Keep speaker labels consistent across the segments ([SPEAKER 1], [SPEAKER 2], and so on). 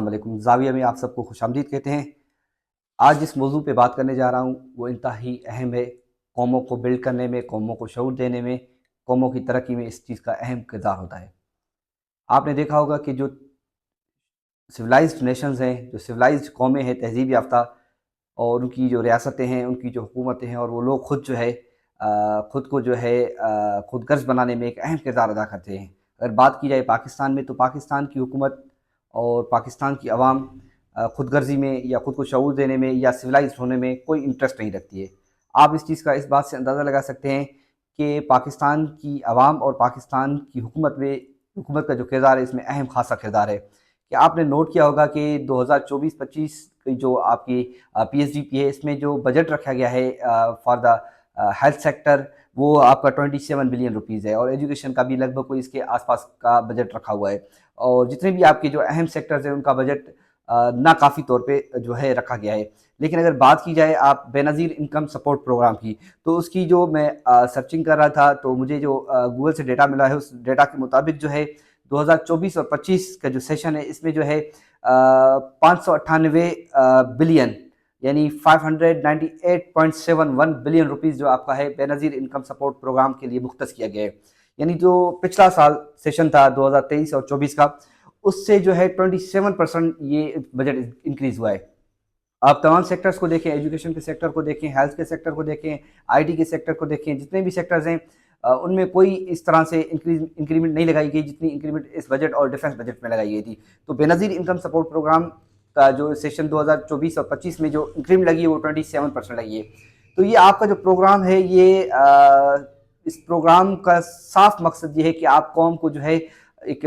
[SPEAKER 1] वालेकुम। ज़ाविया में आप सबको खुशामदीद कहते हैं। आज जिस मौजू पे बात करने जा रहा हूँ वो इंतहाई अहम है। कौमों को बिल्ड करने में, कौमों को शऊर देने में, कौमों की तरक्की में इस चीज़ का अहम किरदार होता है। आपने देखा होगा कि जो सिविलाइज्ड नेशंस हैं, जो सिविलाइज्ड कौमें हैं, तहज़ीब याफ़्ता, और उनकी जो रियासतें हैं, उनकी जो हुकूमतें हैं, और वो लोग खुद जो है खुद को जो है खुद गर्ज़ बनाने में एक अहम किरदार अदा करते हैं। अगर बात की जाए पाकिस्तान में, तो पाकिस्तान की हुकूमत और पाकिस्तान की अवाम खुद गर्ज़ी में या खुद को शऊर देने में या सिविलाइज़्ड होने में कोई इंटरेस्ट नहीं रखती है। आप इस चीज़ का इस बात से अंदाज़ा लगा सकते हैं कि पाकिस्तान की अवाम और पाकिस्तान की हुकूमत का जो किरदार है, इसमें अहम ख़ासा किरदार है। कि आपने नोट किया होगा कि 2024-25 की जो आपकी पीएसडीपी है, इसमें जो बजट रखा गया है फॉर द हेल्थ सेक्टर, वो आपका 27 बिलियन रुपीज़ है, और एजुकेशन का भी लगभग कोई इसके आसपास का बजट रखा हुआ है। और जितने भी आपके जो अहम सेक्टर्स हैं, उनका बजट नाकाफ़ी तौर पे जो है रखा गया है। लेकिन अगर बात की जाए आप बेनज़ीर इनकम सपोर्ट प्रोग्राम की, तो उसकी जो मैं सर्चिंग कर रहा था, तो मुझे जो गूगल से डेटा मिला है, उस डेटा के मुताबिक जो है 2024 और 25 का जो सेशन है, इसमें जो है 598 बिलियन, यानी 598.71 बिलियन रुपीज़ जो आपका है बेनज़ीर इनकम सपोर्ट प्रोग्राम के लिए मुख्तस किया गया है। यानी जो पिछला साल सेशन था 2023 और 24 का, उससे जो है 27% ये बजट इंक्रीज़ हुआ है। आप तमाम सेक्टर्स को देखें, एजुकेशन के सेक्टर को देखें, हेल्थ के सेक्टर को देखें, आईटी के सेक्टर को देखें, जितने भी सेक्टर्स हैं उनमें कोई इस तरह से इंक्रीमेंट नहीं लगाई गई जितनी इंक्रीमेंट इस बजट और डिफेंस बजट में लगाई गई थी। तो बेनज़ीर इनकम सपोर्ट प्रोग्राम का जो सेशन 2024 और 25 में जो इंक्रीमेंट लगी है, वो 27% लगी है। तो ये आपका जो प्रोग्राम है, ये इस प्रोग्राम का साफ मकसद ये है कि आप कौम को जो है एक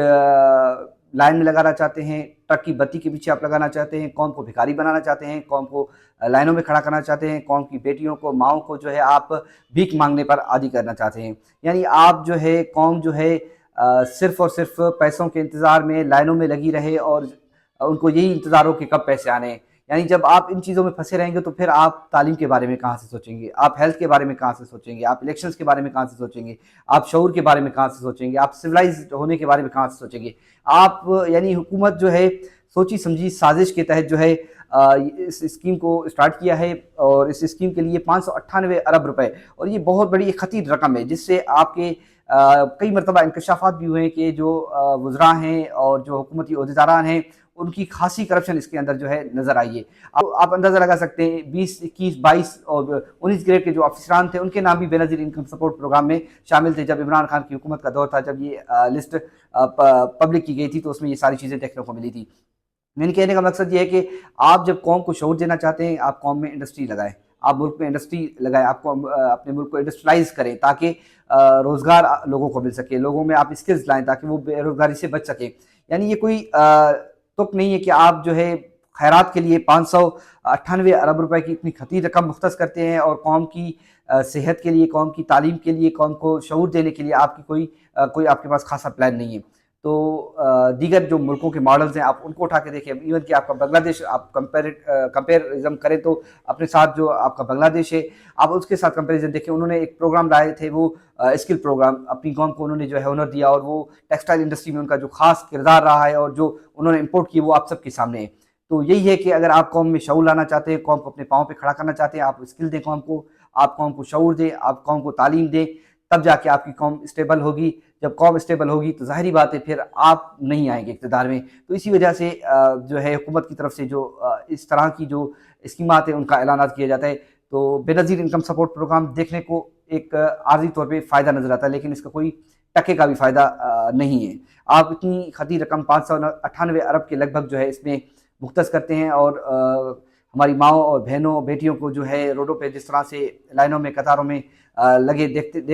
[SPEAKER 1] लाइन में लगाना चाहते हैं, ट्रक की बत्ती के पीछे आप लगाना चाहते हैं, कौम को भिखारी बनाना चाहते हैं, कौम को लाइनों में खड़ा करना चाहते हैं, कौम की बेटियों को, माओं को जो है आप भीख मांगने पर आदी करना चाहते हैं। यानी आप जो है कौम जो है सिर्फ और सिर्फ पैसों के इंतज़ार में लाइनों में लगी रहे, और उनको यही इंतज़ार हो कि कब पैसे आने हैं। यानी जब आप इन चीज़ों में फंसे रहेंगे, तो फिर आप तालीम के बारे में कहाँ से सोचेंगे, आप हेल्थ के बारे में कहाँ से सोचेंगे, आप इलेक्शंस के बारे में कहाँ से सोचेंगे, आप शऊर के बारे में कहाँ से सोचेंगे, आप सिविलाइज होने के बारे में कहाँ से सोचेंगे। आप यानी हुकूमत जो है सोची समझी साजिश के तहत जो है इस स्कीम को स्टार्ट किया है, और इस स्कीम के लिए 598 अरब रुपए, और ये बहुत बड़ी खतीर रकम है, जिससे आपके कई मरतबा इंकशाफात भी हुए हैं कि जो वज़रा हैं और जो हुकूमती ओहदेदारान हैं, उनकी खासी करप्शन इसके अंदर जो है नज़र आई है। आप अंदाज़ा लगा सकते हैं 20, 21, 22 और 19 ग्रेड के जो अफसरान थे, उनके नाम भी बेनज़ीर इनकम सपोर्ट प्रोग्राम में शामिल थे। जब इमरान खान की हुकूमत का दौर था, जब ये लिस्ट पब्लिक की गई थी, तो उसमें ये सारी चीज़ें देखने को मिली थी। मेरे कहने का मकसद ये है कि आप जब कौम को शऊर देना चाहते हैं, आप कौम में इंडस्ट्री लगाएं, आप मुल्क में इंडस्ट्री लगाएं, आपको अपने मुल्क को इंडस्ट्रियलाइज करें, ताकि रोज़गार लोगों को मिल सके, लोगों में आप स्किल्स लाएं ताकि वो बेरोज़गारी से बच सकें। यानी ये कोई तुक नहीं है कि आप जो है खैरात के लिए 598 अरब रुपए की इतनी खतीर रकम मुख्तस करते हैं, और कौम की सेहत के लिए, कौम की तालीम के लिए, कौम को शऊर देने के लिए आपकी कोई आपके पास खासा प्लान नहीं है। तो दीगर जो मुल्कों के मॉडल्स हैं, आप उनको उठा के देखिए। इवन कि आपका बांग्लादेश, आप कंपेरिज्म करें तो अपने साथ जो आपका बांग्लादेश है, आप उसके साथ कंपेरिजन देखें। उन्होंने एक प्रोग्राम लाए थे, वो स्किल प्रोग्राम, अपनी कौम को उन्होंने जो है हुनर दिया, और वो टेक्सटाइल इंडस्ट्री में उनका जो खास किरदार रहा है, और जो उन्होंने इम्पोर्ट किए, वो आप सबके सामने है। तो यही है कि अगर आप कौम में शऊर लाना चाहते हैं, कौम को अपने पाँव पे खड़ा करना चाहते हैं, आप स्किल दें कौम को, आप कौम को शऊर दें, आप कौम को तालीम दें, तब जाके आपकी कौम स्टेबल होगी। जब कौम स्टेबल होगी, तो ज़ाहिरी बात है फिर आप नहीं आएंगे इक़्तिदार में। तो इसी वजह से जो है हुकूमत की तरफ से जो इस तरह की जो स्कीमात है, उनका ऐलानात किया जाता है। तो बेनज़ीर इनकम सपोर्ट प्रोग्राम देखने को एक आर्जी तौर पे फ़ायदा नज़र आता है, लेकिन इसका कोई टके का भी फ़ायदा नहीं है। आप इतनी खती रकम 598 अरब के लगभग जो है इसमें मुख्तस करते हैं, और हमारी माओं और बहनों, बेटियों को जो है रोडों पे जिस तरह से लाइनों में, कतारों में लगे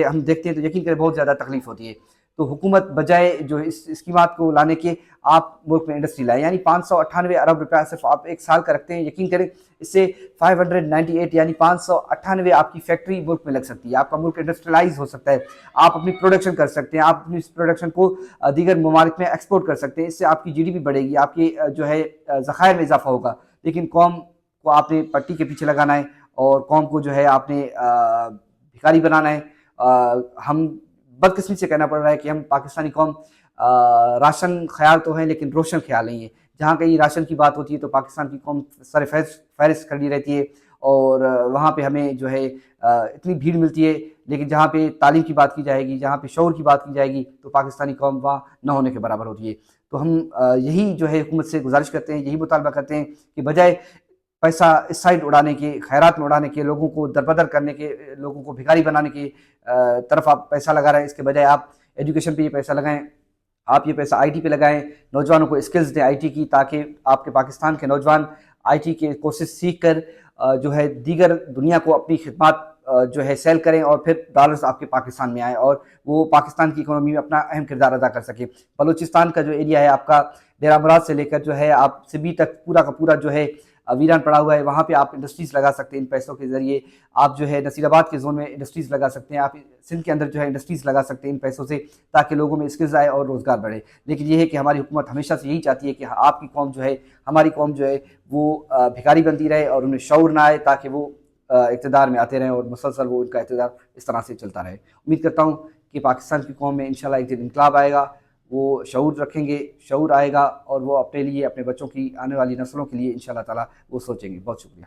[SPEAKER 1] हम देखते हैं, तो यकीन करें बहुत ज़्यादा तकलीफ़ होती है। तो हुकूमत बजाय जो इस स्कीमात को लाने के, आप मुल्क में इंडस्ट्री लाएँ। यानी 598 अरब रुपया सिर्फ आप एक साल का रखते हैं, यकीन करें इससे 598 यानी 598 आपकी फैक्ट्री मुल्क में लग सकती है, आपका मुल्क इंडस्ट्रियलाइज हो सकता है, आप अपनी प्रोडक्शन कर सकते हैं, आप अपनी इस प्रोडक्शन को दीगर ममालिक में एक्सपोर्ट कर सकते हैं। इससे आपकी जीडीपी बढ़ेगी, आपकी जो है ज़खायर में इजाफा होगा। लेकिन कौम को आपने पट्टी के पीछे लगाना है, और कौम को जो है आपने भिखारी बनाना है। हम बदकिस्मती से कहना पड़ रहा है कि हम पाकिस्तानी कौम राशन ख्याल तो हैं, लेकिन रोशन ख्याल नहीं है। जहाँ कहीं राशन की बात होती है तो पाकिस्तान की कौम सर फहरिस्त खड़ी रहती है, और वहाँ पे हमें जो है इतनी भीड़ मिलती है। लेकिन जहाँ पे तालीम की बात की जाएगी, जहाँ पे शऊर की बात की जाएगी, तो पाकिस्तानी कौम वहाँ न होने के बराबर होती है। तो हम यही जो है हुकूमत से गुजारिश करते हैं, यही मुतालबा करते हैं कि बजाय पैसा इस साइड उड़ाने के, खैरात में उड़ाने के, लोगों को दरबदर करने के, लोगों को भिखारी बनाने की तरफ आप पैसा लगा रहे हैं, इसके बजाय आप एजुकेशन पे ये पैसा लगाएं, आप ये पैसा आईटी पे लगाएं, नौजवानों को स्किल्स दें आईटी की, ताकि आपके पाकिस्तान के नौजवान आईटी के कोर्सेज सीख कर जो है दीगर दुनिया को अपनी खिदमत जो है सेल करें, और फिर डॉलर्स आपके पाकिस्तान में आए और वो पाकिस्तान की इकोनॉमी में अपना अहम किरदार अदा कर सके। बलूचिस्तान का जो एरिया है आपका, डेरा मुराद से लेकर जो है आप सिबी तक पूरा का पूरा जो है वीरान पड़ा हुआ है। वहाँ पे आप इंडस्ट्रीज़ लगा सकते हैं इन पैसों के ज़रिए। आप जो है नसीराबाद के जोन में इंडस्ट्रीज़ लगा सकते हैं, आप सिंध के अंदर जो है इंडस्ट्रीज़ लगा सकते हैं इन पैसों से, ताकि लोगों में स्किल्स आए और रोज़गार बढ़े। लेकिन ये है कि हमारी हुकूमत हमेशा से यही चाहती है कि आपकी कौम जो है, हमारी कौम जो है वो भिखारी बनती रहे और उन्हें शऊर ना आए, ताकि वो इक़्तिदार में आते रहें और मुसलसल वो उनका इक़्तिदार इस तरह से चलता रहे। उम्मीद करता हूँ कि पाकिस्तान की कौम में इंशाल्लाह एक दिन इनकलाब आएगा, वो शऊर रखेंगे, शऊर आएगा और वो अपने लिए, अपने बच्चों की, आने वाली नस्लों के लिए इंशाल्लाह ताला वो सोचेंगे। बहुत शुक्रिया।